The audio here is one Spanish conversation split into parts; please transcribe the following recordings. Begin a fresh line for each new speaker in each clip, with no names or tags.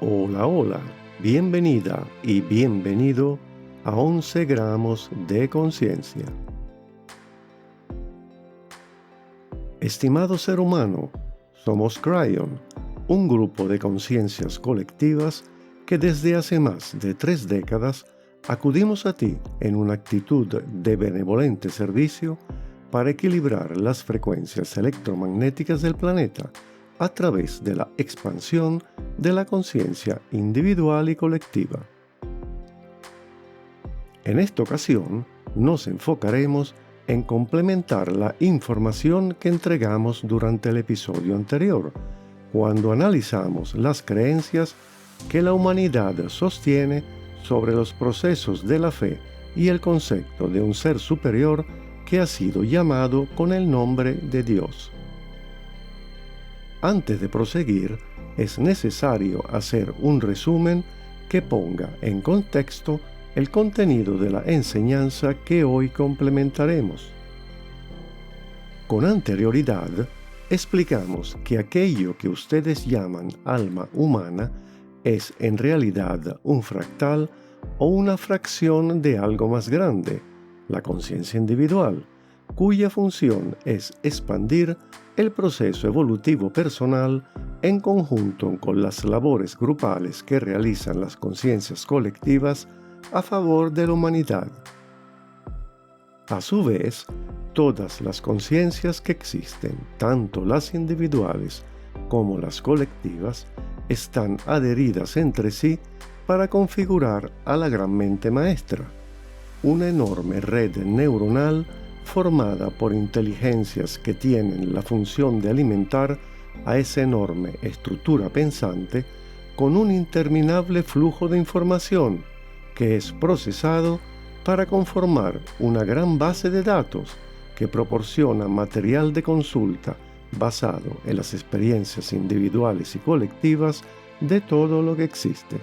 Hola, hola, bienvenida y bienvenido a 11 gramos de conciencia. Estimado ser humano, somos Cryon, un grupo de conciencias colectivas que desde hace más de 3 décadas acudimos a ti en una actitud de benevolente servicio para equilibrar las frecuencias electromagnéticas del planeta a través de la expansión de la conciencia individual y colectiva. En esta ocasión, nos enfocaremos en complementar la información que entregamos durante el episodio anterior, cuando analizamos las creencias que la humanidad sostiene sobre los procesos de la fe y el concepto de un ser superior que ha sido llamado con el nombre de Dios. Antes de proseguir, es necesario hacer un resumen que ponga en contexto el contenido de la enseñanza que hoy complementaremos. Con anterioridad, explicamos que aquello que ustedes llaman alma humana es en realidad un fractal o una fracción de algo más grande, la conciencia individual, cuya función es expandir el proceso evolutivo personal en conjunto con las labores grupales que realizan las conciencias colectivas a favor de la humanidad. A su vez, todas las conciencias que existen, tanto las individuales como las colectivas, están adheridas entre sí para configurar a la gran mente maestra, una enorme red neuronal formada por inteligencias que tienen la función de alimentar a esa enorme estructura pensante con un interminable flujo de información que es procesado para conformar una gran base de datos que proporciona material de consulta basado en las experiencias individuales y colectivas de todo lo que existe.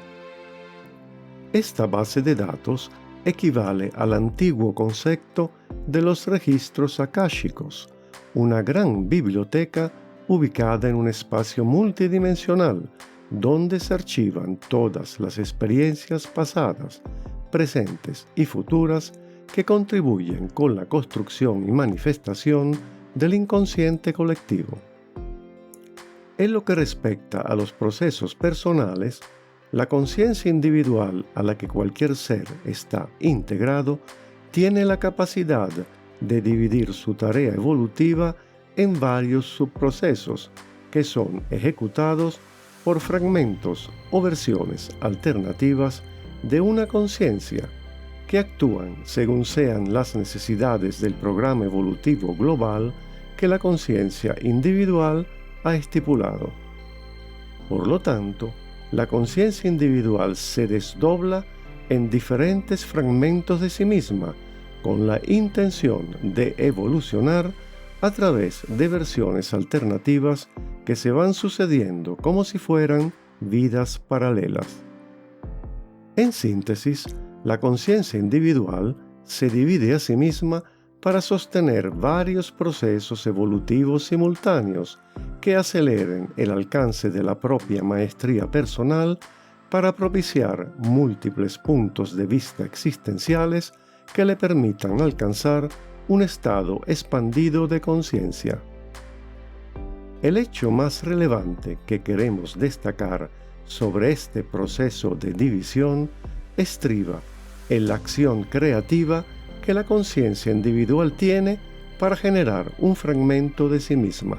Esta base de datos equivale al antiguo concepto de los registros akáshicos, una gran biblioteca ubicada en un espacio multidimensional donde se archivan todas las experiencias pasadas, presentes y futuras que contribuyen con la construcción y manifestación del inconsciente colectivo. En lo que respecta a los procesos personales, la conciencia individual a la que cualquier ser está integrado tiene la capacidad de dividir su tarea evolutiva en varios subprocesos que son ejecutados por fragmentos o versiones alternativas de una conciencia que actúan según sean las necesidades del programa evolutivo global que la conciencia individual ha estipulado. Por lo tanto, la conciencia individual se desdobla en diferentes fragmentos de sí misma con la intención de evolucionar a través de versiones alternativas que se van sucediendo como si fueran vidas paralelas. En síntesis, la conciencia individual se divide a sí misma para sostener varios procesos evolutivos simultáneos que aceleren el alcance de la propia maestría personal para propiciar múltiples puntos de vista existenciales que le permitan alcanzar un estado expandido de conciencia. El hecho más relevante que queremos destacar sobre este proceso de división estriba en la acción creativa que la conciencia individual tiene para generar un fragmento de sí misma.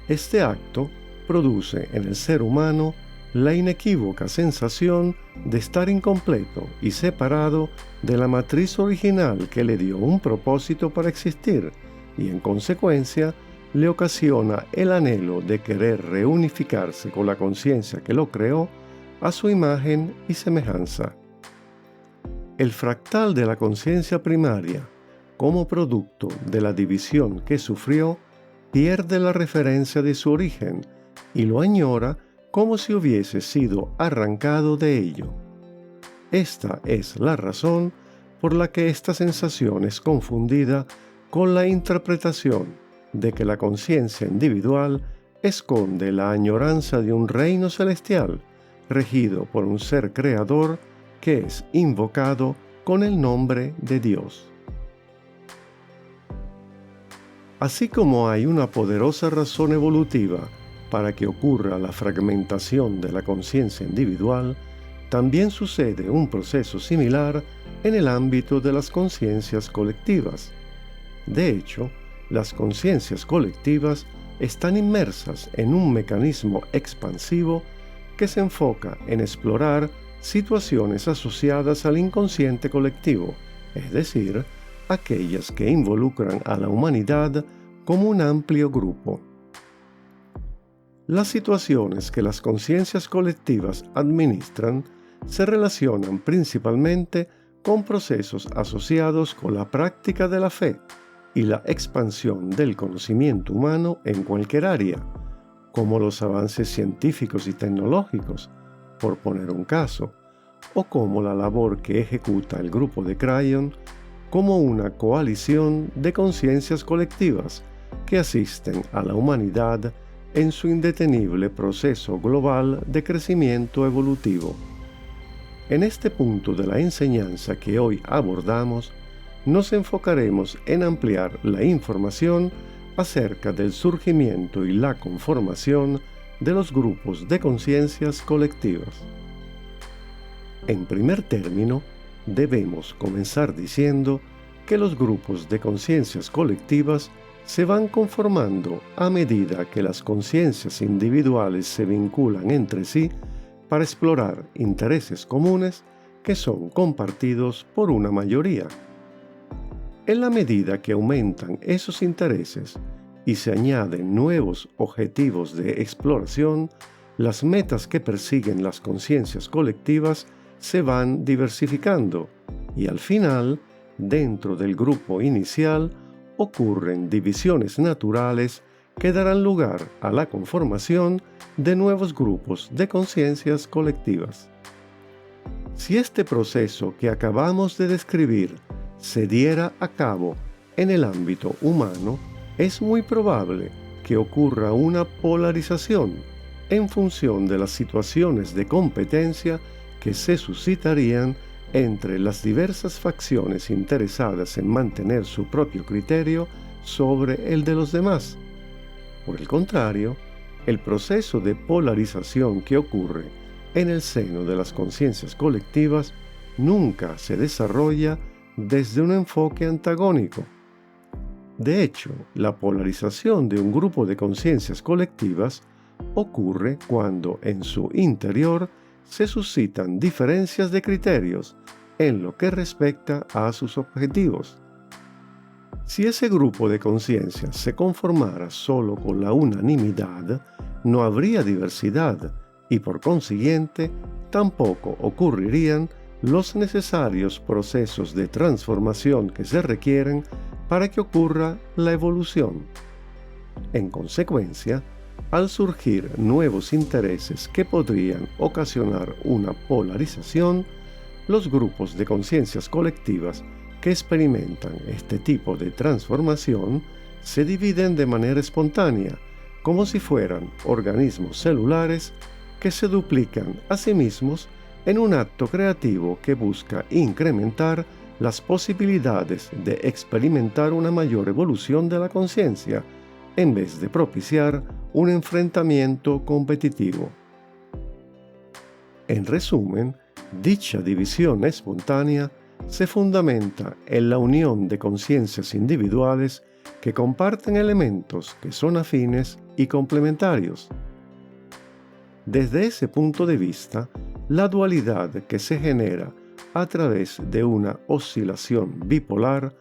Este acto produce en el ser humano la inequívoca sensación de estar incompleto y separado de la matriz original que le dio un propósito para existir y, en consecuencia, le ocasiona el anhelo de querer reunificarse con la conciencia que lo creó a su imagen y semejanza. El fractal de la conciencia primaria, como producto de la división que sufrió, pierde la referencia de su origen y lo añora como si hubiese sido arrancado de ello. Esta es la razón por la que esta sensación es confundida con la interpretación de que la conciencia individual esconde la añoranza de un reino celestial regido por un ser creador que es invocado con el nombre de Dios. Así como hay una poderosa razón evolutiva para que ocurra la fragmentación de la conciencia individual, también sucede un proceso similar en el ámbito de las conciencias colectivas. De hecho, las conciencias colectivas están inmersas en un mecanismo expansivo que se enfoca en explorar situaciones asociadas al inconsciente colectivo, es decir, aquellas que involucran a la humanidad como un amplio grupo. Las situaciones que las conciencias colectivas administran se relacionan principalmente con procesos asociados con la práctica de la fe y la expansión del conocimiento humano en cualquier área, como los avances científicos y tecnológicos, por poner un caso, o como la labor que ejecuta el grupo de Crayon como una coalición de conciencias colectivas que asisten a la humanidad en su indetenible proceso global de crecimiento evolutivo. En este punto de la enseñanza que hoy abordamos, nos enfocaremos en ampliar la información acerca del surgimiento y la conformación de los grupos de conciencias colectivas. En primer término, debemos comenzar diciendo que los grupos de conciencias colectivas se van conformando a medida que las conciencias individuales se vinculan entre sí para explorar intereses comunes que son compartidos por una mayoría. En la medida que aumentan esos intereses y se añaden nuevos objetivos de exploración, las metas que persiguen las conciencias colectivas se van diversificando y al final, dentro del grupo inicial, ocurren divisiones naturales que darán lugar a la conformación de nuevos grupos de conciencias colectivas. Si este proceso que acabamos de describir se diera a cabo en el ámbito humano, es muy probable que ocurra una polarización en función de las situaciones de competencia que se suscitarían entre las diversas facciones interesadas en mantener su propio criterio sobre el de los demás. Por el contrario, el proceso de polarización que ocurre en el seno de las conciencias colectivas nunca se desarrolla desde un enfoque antagónico. De hecho, la polarización de un grupo de conciencias colectivas ocurre cuando en su interior se suscitan diferencias de criterios en lo que respecta a sus objetivos. Si ese grupo de conciencias se conformara solo con la unanimidad, no habría diversidad y por consiguiente tampoco ocurrirían los necesarios procesos de transformación que se requieren para que ocurra la evolución. En consecuencia, al surgir nuevos intereses que podrían ocasionar una polarización, los grupos de conciencias colectivas que experimentan este tipo de transformación se dividen de manera espontánea, como si fueran organismos celulares que se duplican a sí mismos en un acto creativo que busca incrementar las posibilidades de experimentar una mayor evolución de la conciencia, en vez de propiciar un enfrentamiento competitivo. En resumen, dicha división espontánea se fundamenta en la unión de conciencias individuales que comparten elementos que son afines y complementarios. Desde ese punto de vista, la dualidad que se genera a través de una oscilación bipolar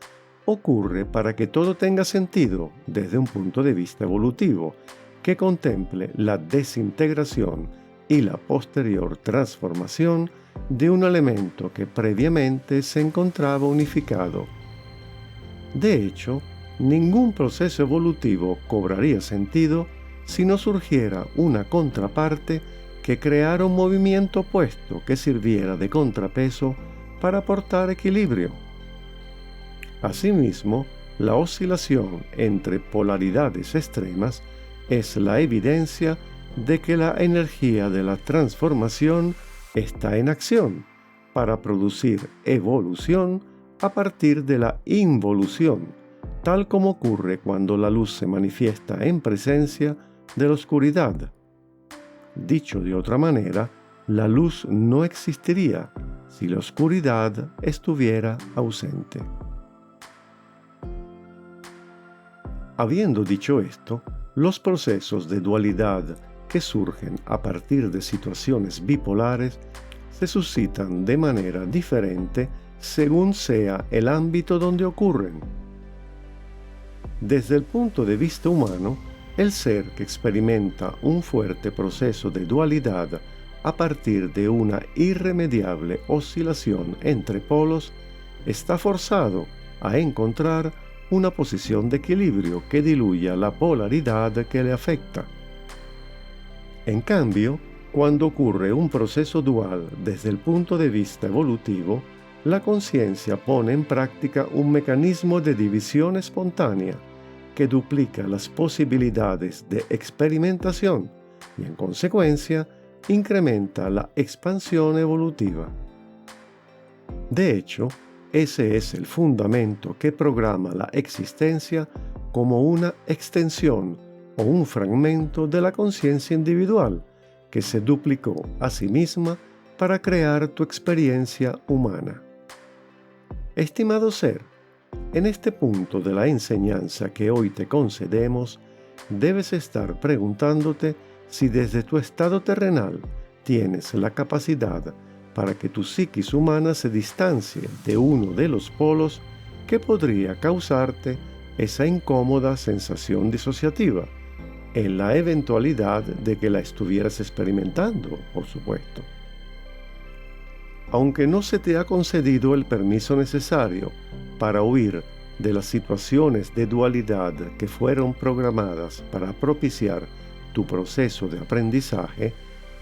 ocurre para que todo tenga sentido desde un punto de vista evolutivo que contemple la desintegración y la posterior transformación de un elemento que previamente se encontraba unificado. De hecho, ningún proceso evolutivo cobraría sentido si no surgiera una contraparte que creara un movimiento opuesto que sirviera de contrapeso para aportar equilibrio. Asimismo, la oscilación entre polaridades extremas es la evidencia de que la energía de la transformación está en acción para producir evolución a partir de la involución, tal como ocurre cuando la luz se manifiesta en presencia de la oscuridad. Dicho de otra manera, la luz no existiría si la oscuridad estuviera ausente. Habiendo dicho esto, los procesos de dualidad que surgen a partir de situaciones bipolares se suscitan de manera diferente según sea el ámbito donde ocurren. Desde el punto de vista humano, el ser que experimenta un fuerte proceso de dualidad a partir de una irremediable oscilación entre polos está forzado a encontrar una posición de equilibrio que diluya la polaridad que le afecta. En cambio, cuando ocurre un proceso dual desde el punto de vista evolutivo, la conciencia pone en práctica un mecanismo de división espontánea que duplica las posibilidades de experimentación y, en consecuencia, incrementa la expansión evolutiva. De hecho, ese es el fundamento que programa la existencia como una extensión o un fragmento de la conciencia individual que se duplicó a sí misma para crear tu experiencia humana. Estimado ser, en este punto de la enseñanza que hoy te concedemos, debes estar preguntándote si desde tu estado terrenal tienes la capacidad para que tu psiquis humana se distancie de uno de los polos que podría causarte esa incómoda sensación disociativa, en la eventualidad de que la estuvieras experimentando, por supuesto. Aunque no se te ha concedido el permiso necesario para huir de las situaciones de dualidad que fueron programadas para propiciar tu proceso de aprendizaje,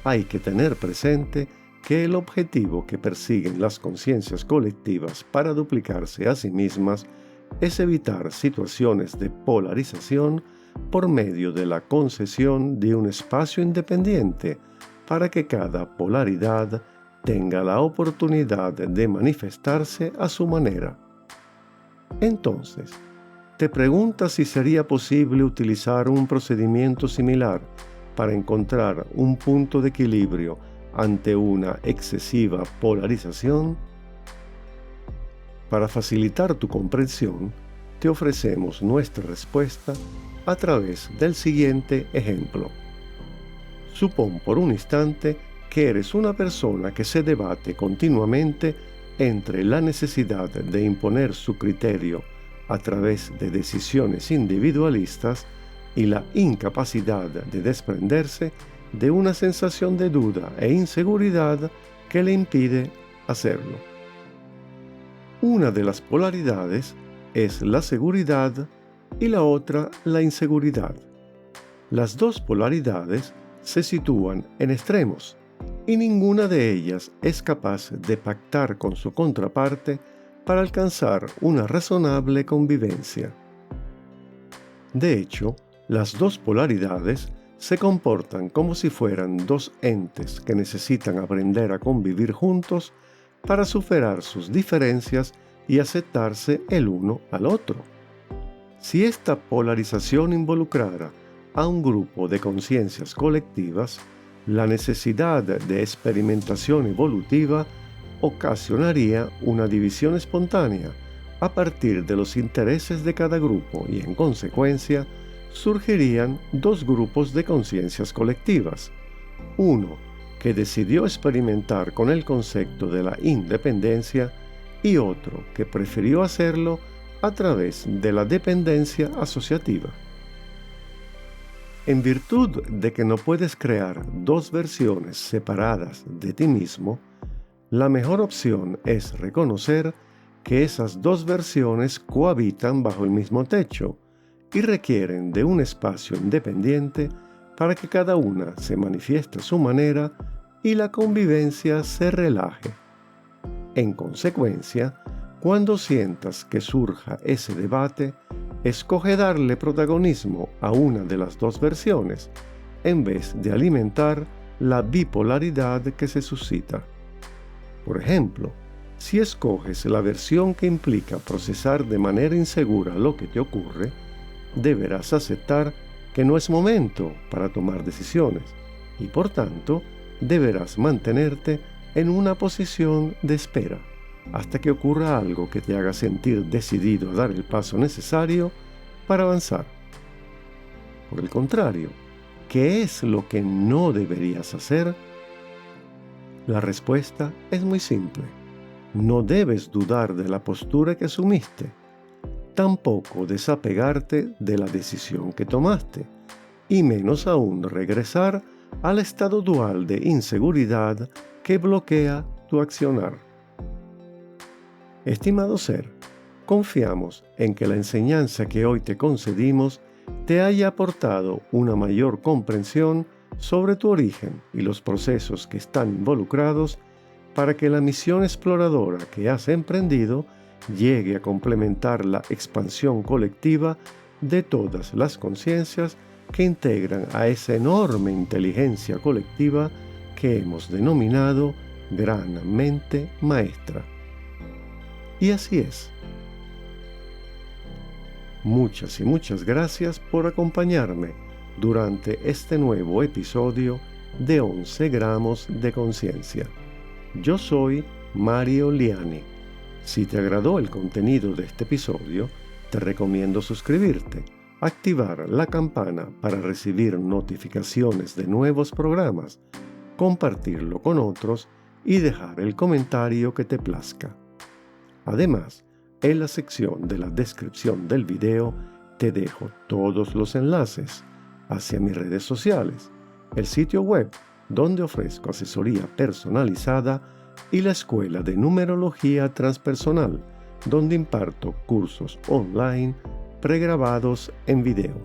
hay que tener presente que el objetivo que persiguen las conciencias colectivas para duplicarse a sí mismas es evitar situaciones de polarización por medio de la concesión de un espacio independiente para que cada polaridad tenga la oportunidad de manifestarse a su manera. Entonces, te preguntas si sería posible utilizar un procedimiento similar para encontrar un punto de equilibrio ante una excesiva polarización. Para facilitar tu comprensión, te ofrecemos nuestra respuesta a través del siguiente ejemplo. Supón por un instante que eres una persona que se debate continuamente entre la necesidad de imponer su criterio a través de decisiones individualistas y la incapacidad de desprenderse de una sensación de duda e inseguridad que le impide hacerlo. Una de las polaridades es la seguridad y la otra la inseguridad. Las dos polaridades se sitúan en extremos y ninguna de ellas es capaz de pactar con su contraparte para alcanzar una razonable convivencia. De hecho, las dos polaridades se comportan como si fueran dos entes que necesitan aprender a convivir juntos para superar sus diferencias y aceptarse el uno al otro. Si esta polarización involucrara a un grupo de conciencias colectivas, la necesidad de experimentación evolutiva ocasionaría una división espontánea a partir de los intereses de cada grupo y, en consecuencia, surgirían dos grupos de conciencias colectivas. Uno que decidió experimentar con el concepto de la independencia y otro que prefirió hacerlo a través de la dependencia asociativa. En virtud de que no puedes crear dos versiones separadas de ti mismo, la mejor opción es reconocer que esas dos versiones cohabitan bajo el mismo techo y requieren de un espacio independiente para que cada una se manifieste a su manera y la convivencia se relaje. En consecuencia, cuando sientas que surja ese debate, escoge darle protagonismo a una de las dos versiones en vez de alimentar la bipolaridad que se suscita. Por ejemplo, si escoges la versión que implica procesar de manera insegura lo que te ocurre, deberás aceptar que no es momento para tomar decisiones y por tanto deberás mantenerte en una posición de espera hasta que ocurra algo que te haga sentir decidido a dar el paso necesario para avanzar. Por el contrario, ¿qué es lo que no deberías hacer? La respuesta es muy simple. No debes dudar de la postura que asumiste, tampoco desapegarte de la decisión que tomaste, y menos aún regresar al estado dual de inseguridad que bloquea tu accionar. Estimado ser, confiamos en que la enseñanza que hoy te concedimos te haya aportado una mayor comprensión sobre tu origen y los procesos que están involucrados para que la misión exploradora que has emprendido llegue a complementar la expansión colectiva de todas las conciencias que integran a esa enorme inteligencia colectiva que hemos denominado Gran Mente Maestra. Y así es. Muchas y muchas gracias por acompañarme durante este nuevo episodio de 11 gramos de conciencia. Yo soy Mario Liani. Si te agradó el contenido de este episodio, te recomiendo suscribirte, activar la campana para recibir notificaciones de nuevos programas, compartirlo con otros y dejar el comentario que te plazca. Además, en la sección de la descripción del video te dejo todos los enlaces hacia mis redes sociales, el sitio web donde ofrezco asesoría personalizada y la Escuela de Numerología Transpersonal, donde imparto cursos online pregrabados en video.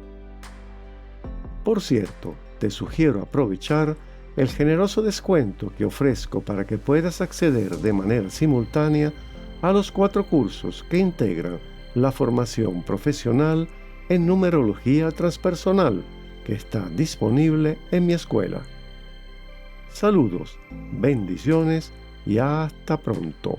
Por cierto, te sugiero aprovechar el generoso descuento que ofrezco para que puedas acceder de manera simultánea a los 4 cursos que integran la formación profesional en numerología transpersonal que está disponible en mi escuela. Saludos, bendiciones y hasta pronto.